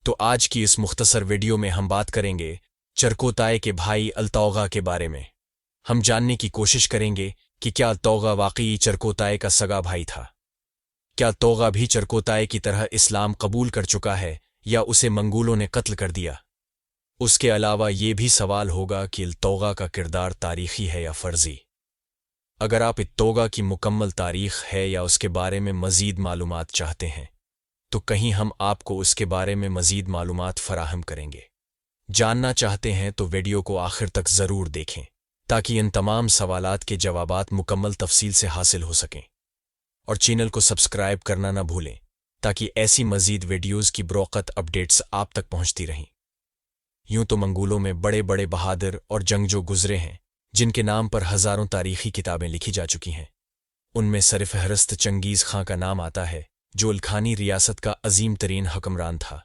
تو आज की इस मुख्तसर वीडियो में हम बात करेंगे चरकोताय के भाई अल्तौगा के बारे में। हम जानने की कोशिश करेंगे कि क्या अल्तौगा वाकई चरकोताय का सगा भाई था। क्या अल्तौगा भी चरकोताय की तरह इस्लाम कबूल कर चुका है या उसे मंगोलों ने कत्ल कर दिया। उसके अलावा ये भी सवाल होगा कि अल्तौगा का किरदार तारीखी है या फर्जी। अगर आप अल्तौगा की मुकम्मल तारीख है या उसके बारे में मज़ीद मालूमात चाहते हैं तो कहीं हम आपको उसके बारे में मज़ीद मालूमात फराहम करेंगे। जानना चाहते हैं तो वीडियो को आखिर तक ज़रूर देखें ताकि इन तमाम सवालात के जवाबात मुकम्मल तफसील से हासिल हो सकें। और चैनल को सब्सक्राइब करना ना भूलें ताकि ऐसी मज़ीद वीडियोज़ की ब्रोकत अपडेट्स आप तक पहुंचती रहें। यूं तो मंगोलों में बड़े बड़े बहादुर और जंगजू गुजरे हैं जिनके नाम पर हज़ारों तारीखी किताबें लिखी जा चुकी हैं। उनमें सरफ़हरिस्त चंगेज़ खां का नाम आता है जो इल्खानी रियासत का अजीम तरीन हुक्मरान था।